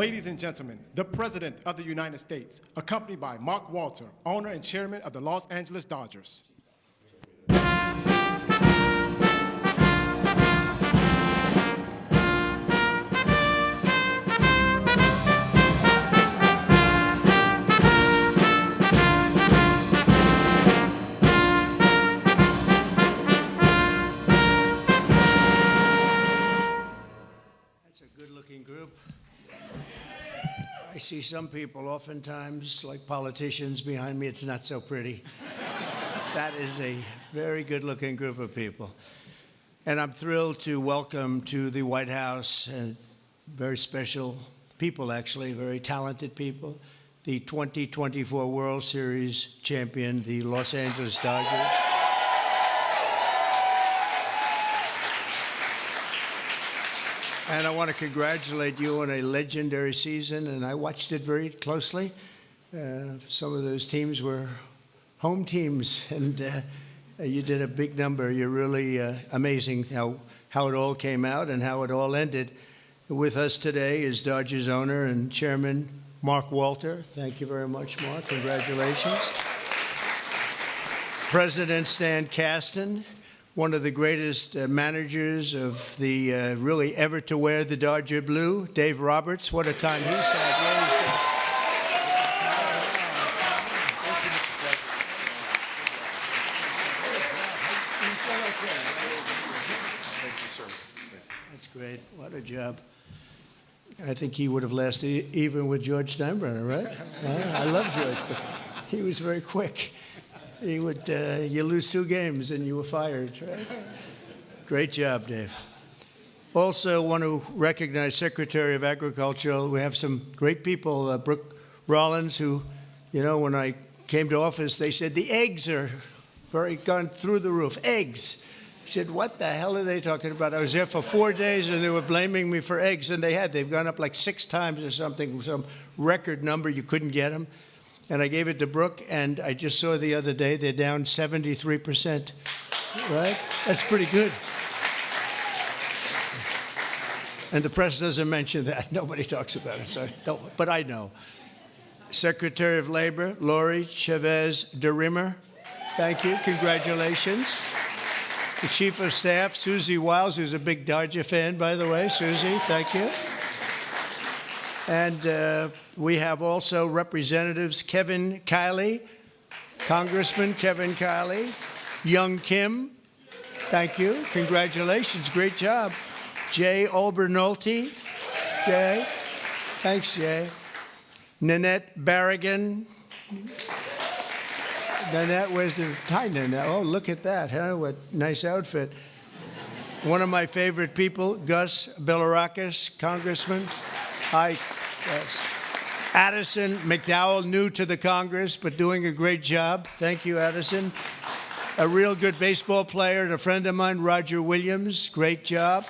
Ladies and gentlemen, the President of the United States, accompanied by Mark Walter, owner and chairman of the Los Angeles Dodgers. Good-looking group. I see some people oftentimes, like politicians behind me, it's not so pretty. That is a very good-looking group of people. And I'm thrilled to welcome to the White House and very special people, actually, very talented people, the 2024 World Series champion, the Los Angeles Dodgers. And I want to congratulate you on a legendary season, and I watched it very closely. Some of those teams were home teams, and you did a big number. You're really amazing how it all came out and how it all ended. With us today is Dodgers owner and chairman Mark Walter. Thank you very much, Mark. Congratulations. President Stan Kasten, one of the greatest managers of the really ever to wear the Dodger blue, Dave Roberts. What a time he's had. That's great. What a job. I think he would have lasted even with George Steinbrenner, right? I love George, but he was very quick. He would, you lose 2 games and you were fired, right? Great job, Dave. Also want to recognize Secretary of Agriculture. We have some great people, Brooke Rollins, who, you know, when I came to office, they said the eggs are gone through the roof. Eggs. I said, what the hell are they talking about? I was there for 4 days and they were blaming me for eggs, and they've gone up like 6 times or something, some record number. You couldn't get them. And I gave it to Brooke, and I just saw the other day they're down 73%, right? That's pretty good. And the press doesn't mention that. Nobody talks about it, so but I know. Secretary of Labor, Lori Chavez DeRimmer, thank you, congratulations. The Chief of Staff, Susie Wiles, who's a big Dodger fan, by the way. Susie, thank you. And we have also representatives Kevin Kiley, Congressman Kevin Kiley, Young Kim, thank you, congratulations, great job. Jay Obernolte, Jay, thanks Jay. Nanette Barragan. Nanette, where's the, hi Nanette, oh look at that, huh, what nice outfit. One of my favorite people, Gus Bilirakis, Congressman. Hi, yes. Addison McDowell, new to the Congress, but doing a great job. Thank you, Addison. A real good baseball player and a friend of mine, Roger Williams. Great job.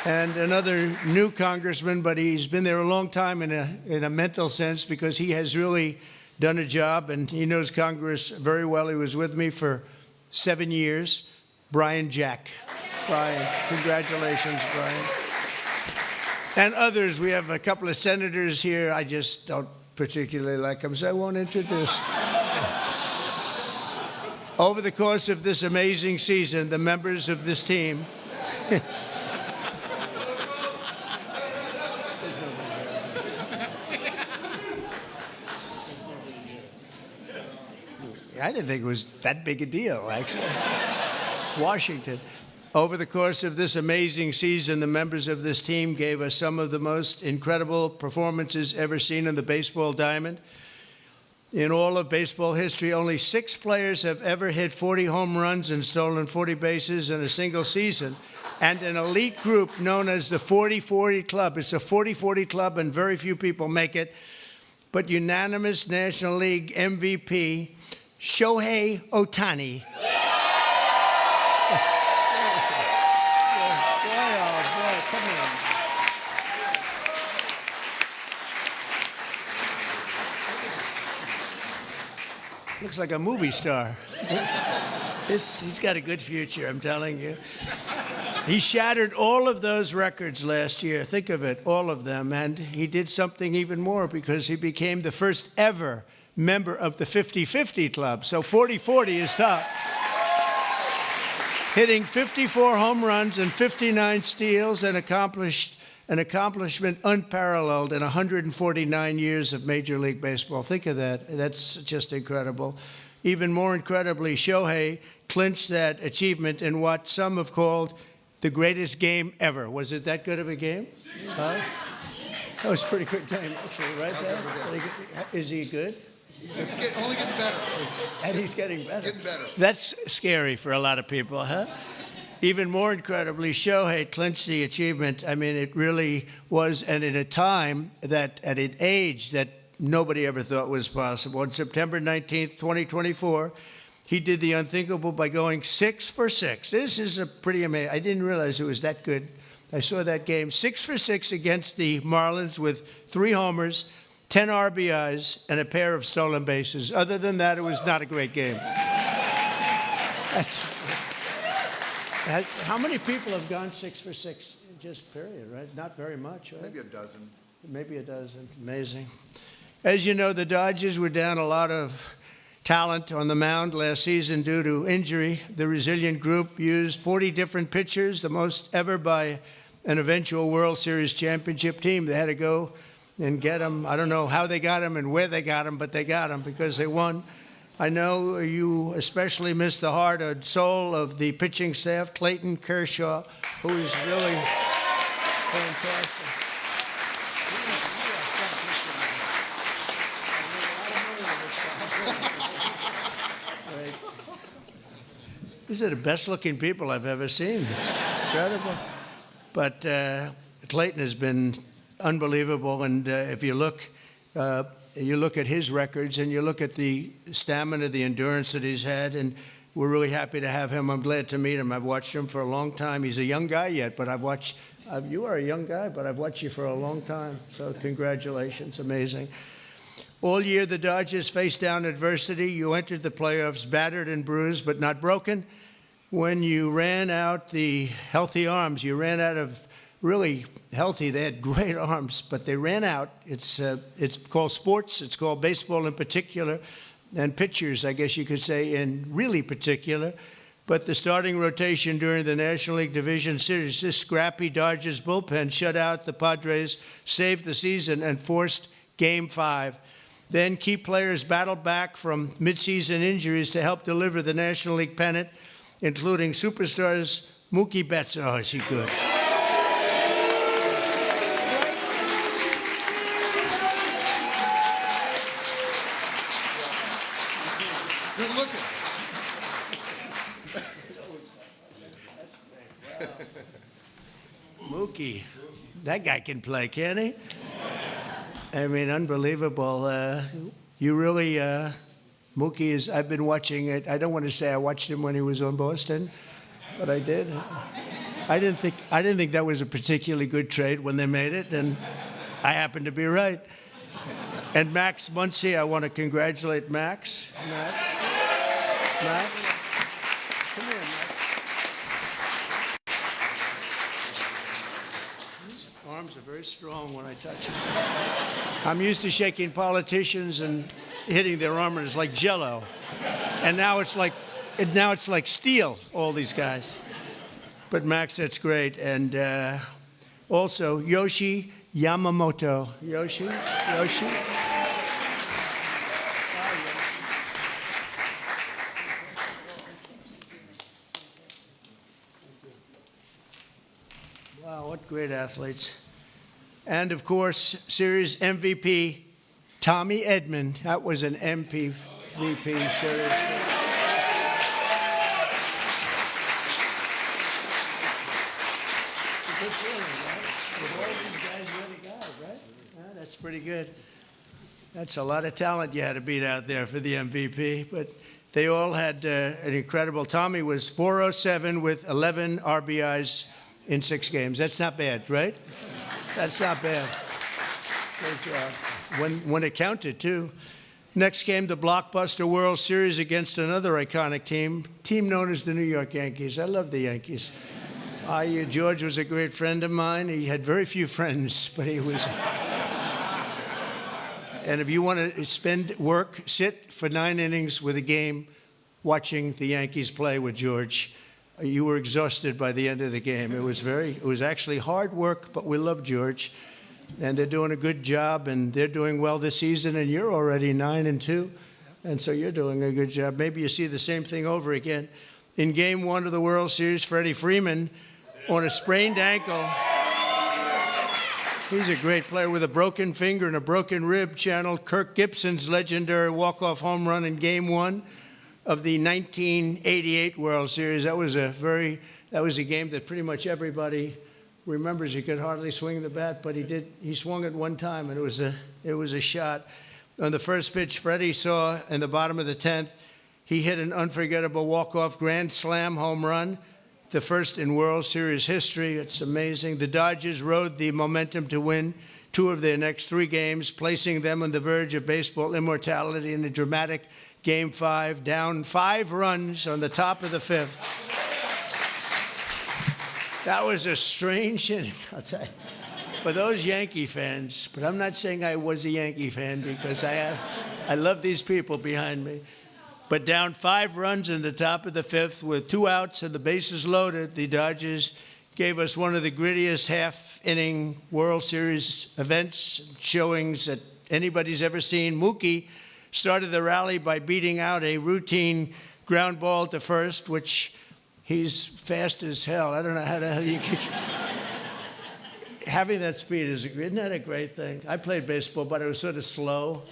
And another new congressman, but he's been there a long time in a mental sense, because he has really done a job and he knows Congress very well. He was with me for 7 years. Brian Jack. Brian, congratulations, Brian. And others, we have a couple of senators here. I just don't particularly like them, so I won't introduce. Over the course of this amazing season, the members of this team I didn't think it was that big a deal, actually. Washington. Over the course of this amazing season, the members of this team gave us some of the most incredible performances ever seen in the baseball diamond. In all of baseball history, only 6 players have ever hit 40 home runs and stolen 40 bases in a single season. And an elite group known as the 40-40 Club. It's a 40-40 club, and very few people make it. But unanimous National League MVP, Shohei Ohtani. Looks like a movie star. He's got a good future, I'm telling you. He shattered all of those records last year. Think of it, all of them. And he did something even more because he became the first ever member of the 50-50 club. So 40-40 is top. Hitting 54 home runs and 59 steals, an accomplishment unparalleled in 149 years of Major League Baseball. Think of that. That's just incredible. Even more incredibly, Shohei clinched that achievement in what some have called the greatest game ever. Was it that good of a game? Huh? That was a pretty good game, actually, right there? Is he good? It's only getting better. And he's getting better. Getting better. That's scary for a lot of people, huh? Even more incredibly, Shohei clinched the achievement. I mean, it really was, and at a time that, at an age that nobody ever thought was possible. On September 19th, 2024, he did the unthinkable by going 6 for 6. This is a pretty amazing. I didn't realize it was that good. I saw that game, 6 for 6 against the Marlins with 3 homers, 10 RBIs, and a pair of stolen bases. Other than that, it was not a great game. How many people have gone 6 for 6? Just period, right? Not very much, right? Maybe a dozen. Maybe a dozen. Amazing. As you know, the Dodgers were down a lot of talent on the mound last season due to injury. The resilient group used 40 different pitchers, the most ever by an eventual World Series championship team. They had to go and get them. I don't know how they got them and where they got them, but they got them because they won. I know you especially miss the heart and soul of the pitching staff, Clayton Kershaw, who is really fantastic. These are the best-looking people I've ever seen. It's incredible. But Clayton has been unbelievable, and if you look at his records and you look at the stamina, the endurance that he's had, and we're really happy to have him. I'm glad to meet him. I've watched him for a long time. He's a young guy yet, but you are a young guy, but I've watched you for a long time. So congratulations, amazing. All year, the Dodgers faced down adversity. You entered the playoffs battered and bruised, but not broken. When you ran out the healthy arms, you ran out of really healthy. They had great arms, but they ran out. It's called sports. It's called baseball in particular, and pitchers, I guess you could say, in really particular. But the starting rotation during the National League Division Series, this scrappy Dodgers bullpen shut out the Padres, saved the season, and forced Game 5. Then key players battled back from midseason injuries to help deliver the National League pennant, including superstars Mookie Betts. Oh, is he good? Good looking. Mookie, that guy can play, can't he? I mean, unbelievable. You really, Mookie is, I've been watching it. I don't want to say I watched him when he was on Boston, but I did. I didn't think that was a particularly good trade when they made it, and I happened to be right. And Max Muncy, I want to congratulate Max. Max. Come here, Max. His arms are very strong when I touch them. I'm used to shaking politicians and hitting their armors like Jell-O, and now it's like steel. All these guys, but Max, that's great, and also Yoshi Yamamoto. Yoshi. Wow, what great athletes. And, of course, series MVP, Tommy Edman. That was an MVP series. Good feeling, right? With all these guys really got it, right? Yeah, that's pretty good. That's a lot of talent you had to beat out there for the MVP, but they all had an incredible. Tommy was 407 with 11 RBIs in 6 games. That's not bad, right? That's not bad. Great job. When it counted, too. Next came the blockbuster World Series against another iconic team known as the New York Yankees. I love the Yankees. George was a great friend of mine. He had very few friends, but he was. And if you want to sit for 9 innings with a game, watching the Yankees play with George, you were exhausted by the end of the game. It was actually hard work, but we love George, and they're doing a good job, and they're doing well this season. And you're already 9-2, and so you're doing a good job. Maybe you see the same thing over again. In Game 1 of the World Series, Freddie Freeman, on a sprained ankle. He's a great player with a broken finger and a broken rib, channeled Kirk Gibson's legendary walk-off home run in Game 1 of the 1988 World Series. That was a game that pretty much everybody remembers. He could hardly swing the bat, but he swung it one time, and it was a shot. On the first pitch Freddie saw in the bottom of the 10th, he hit an unforgettable walk-off grand slam home run, the first in World Series history. It's amazing. The Dodgers rode the momentum to win 2 of their next 3 games, placing them on the verge of baseball immortality in a dramatic Game 5, down 5 runs on the top of the 5th. That was a strange inning, I'll tell you, for those Yankee fans. But I'm not saying I was a Yankee fan, because I love these people behind me. But down 5 runs in the top of the 5th with 2 outs and the bases loaded, the Dodgers gave us one of the grittiest half-inning World Series events, showings that anybody's ever seen. Mookie started the rally by beating out a routine ground ball to first, which he's fast as hell. I don't know how the hell you can... Having that speed isn't that a great thing? I played baseball, but it was sort of slow.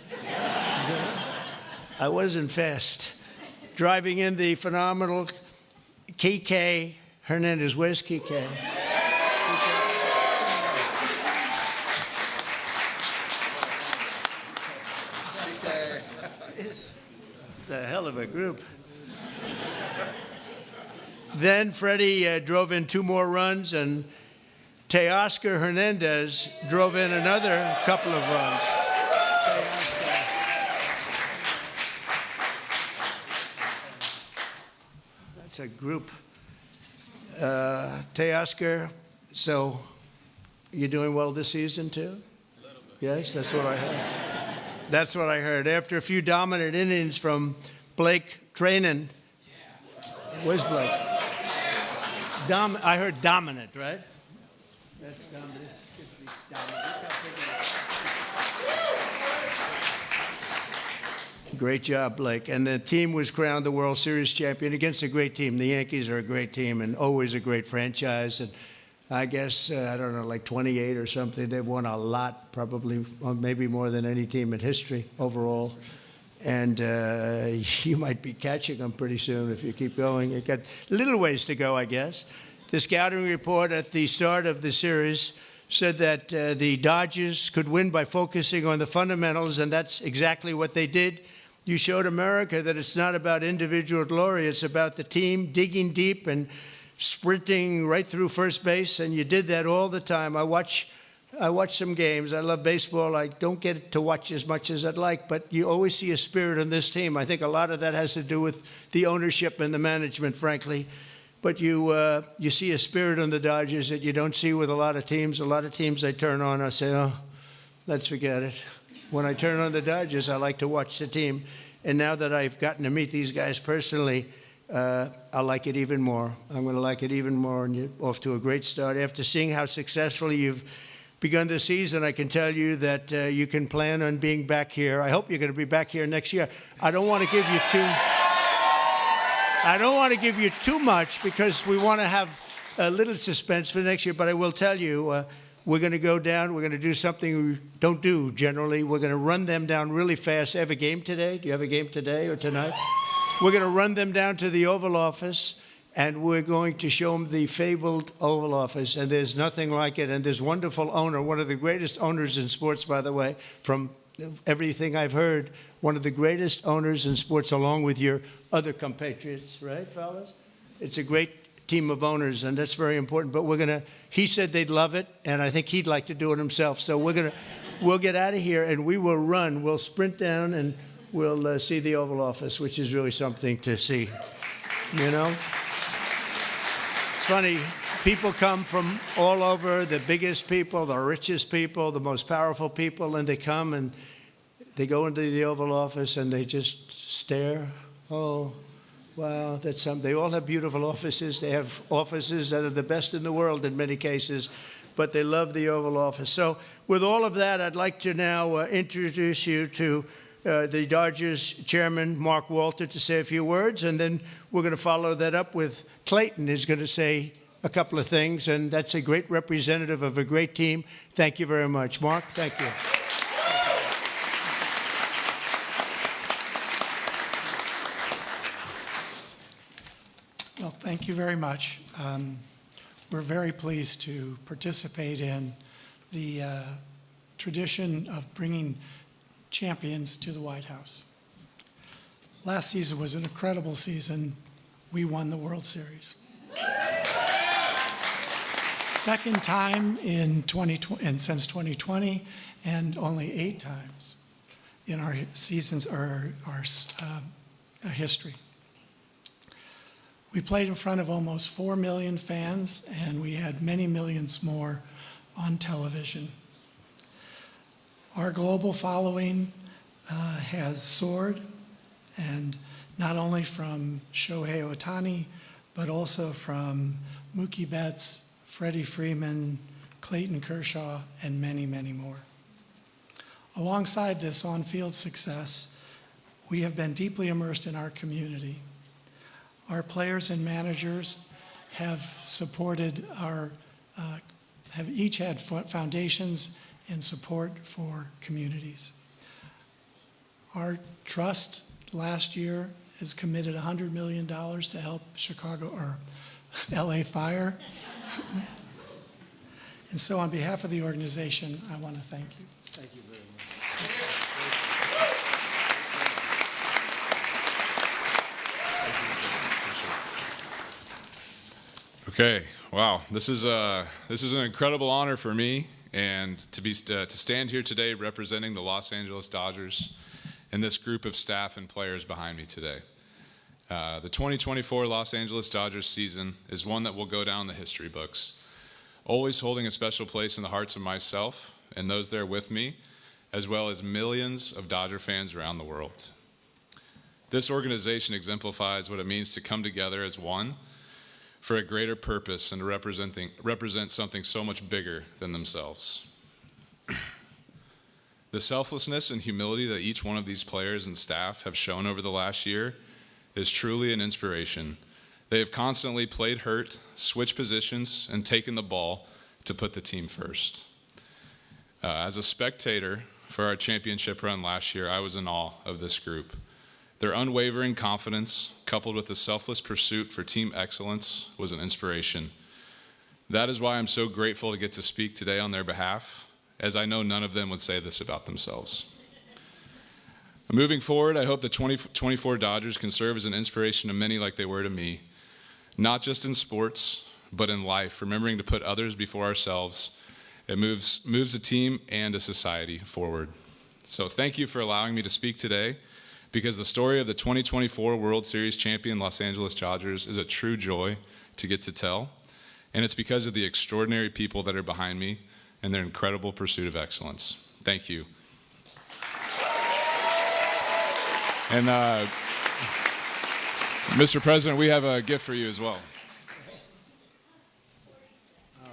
I wasn't fast. Driving in the phenomenal Kike Hernandez. Where's Kike? It's a hell of a group. Then Freddie drove in 2 more runs, and Teoscar Hernandez drove in another couple of runs. That's a group. Teoscar, so you're doing well this season too? A little bit. Yes, that's what I heard. That's what I heard. After a few dominant innings from Blake Trainen. Where's Blake? I heard dominant, right? That's dominant. Great job, Blake. And the team was crowned the World Series champion against a great team. The Yankees are a great team and always a great franchise. And I guess, I don't know, like 28 or something. They've won a lot, probably, maybe more than any team in history overall. And you might be catching them pretty soon if you keep going. You've got a little ways to go, I guess. The scouting report at the start of the series said that the Dodgers could win by focusing on the fundamentals, and that's exactly what they did. You showed America that it's not about individual glory. It's about the team digging deep and sprinting right through first base, and you did that all the time. I watch some games. I love baseball. I don't get to watch as much as I'd like, but you always see a spirit on this team. I think a lot of that has to do with the ownership and the management, frankly. But you see a spirit on the Dodgers that you don't see with a lot of teams. A lot of teams I turn on, I say, oh, let's forget it. When I turn on the Dodgers, I like to watch the team. And now that I've gotten to meet these guys personally, I like it even more. I'm going to like it even more, and you're off to a great start. After seeing how successfully you've begun the season, I can tell you that you can plan on being back here. I hope you're going to be back here next year. I don't want to give you too much because we want to have a little suspense for next year, but I will tell you, we're going to go down. We're going to do something we don't do generally. We're going to run them down really fast. I have a game today. Do you have a game today or tonight? We're going to run them down to the Oval Office, and we're going to show them the fabled Oval Office, and there's nothing like it. And this wonderful owner, one of the greatest owners in sports, by the way, from everything I've heard, one of the greatest owners in sports, along with your other compatriots, right, fellas? It's a great team of owners, and that's very important. But he said they'd love it, and I think he'd like to do it himself. So we'll get out of here, and we will run. We'll sprint down, and we'll see the Oval Office, which is really something to see, you know? It's funny, People come from all over, the biggest people, the richest people, the most powerful people, and they come and they go into the Oval Office and they just stare. Oh, wow, that's something. They all have beautiful offices. They have offices that are the best in the world in many cases, but they love the Oval Office. So with all of that, I'd like to now introduce you to the Dodgers chairman, Mark Walter, to say a few words, and then we're going to follow that up with Clayton, who's going to say a couple of things, and that's a great representative of a great team. Thank you very much. Mark, thank you. Well, thank you very much. We're very pleased to participate in the tradition of bringing champions to the White House. Last season was an incredible season. We won the World Series. Second time in 2020, and since 2020, and only 8 times in our seasons, our history. We played in front of almost 4 million fans, and we had many millions more on television. Our global following has soared, and not only from Shohei Ohtani, but also from Mookie Betts, Freddie Freeman, Clayton Kershaw, and many, many more. Alongside this on-field success, we have been deeply immersed in our community. Our players and managers have supported have each had foundations and support for communities. Our trust last year has committed $100 million to help Chicago or LA Fire. And so on behalf of the organization, I want to thank you. Thank you very much. Okay, wow, this is an incredible honor for me, and to stand here today representing the Los Angeles Dodgers and this group of staff and players behind me today. The 2024 Los Angeles Dodgers season is one that will go down the history books, always holding a special place in the hearts of myself and those there with me, as well as millions of Dodger fans around the world. This organization exemplifies what it means to come together as one for a greater purpose and to represent something so much bigger than themselves. The selflessness and humility that each one of these players and staff have shown over the last year is truly an inspiration. They have constantly played hurt, switched positions, and taken the ball to put the team first. As a spectator for our championship run last year, I was in awe of this group. Their unwavering confidence, coupled with the selfless pursuit for team excellence, was an inspiration. That is why I'm so grateful to get to speak today on their behalf, as I know none of them would say this about themselves. Moving forward, I hope the 2024 Dodgers can serve as an inspiration to many like they were to me, not just in sports, but in life, remembering to put others before ourselves. It moves a team and a society forward. So thank you for allowing me to speak today, because the story of the 2024 World Series champion Los Angeles Dodgers is a true joy to get to tell, and it's because of the extraordinary people that are behind me and their incredible pursuit of excellence. Thank you. And Mr. President, we have a gift for you as well. Oh,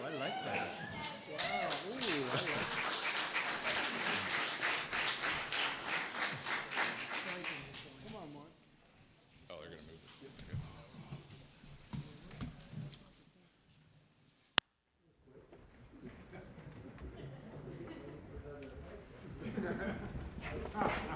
I like that. Wow. Ooh, I like that. Come on, Mark. Oh, they're going to move it. Okay.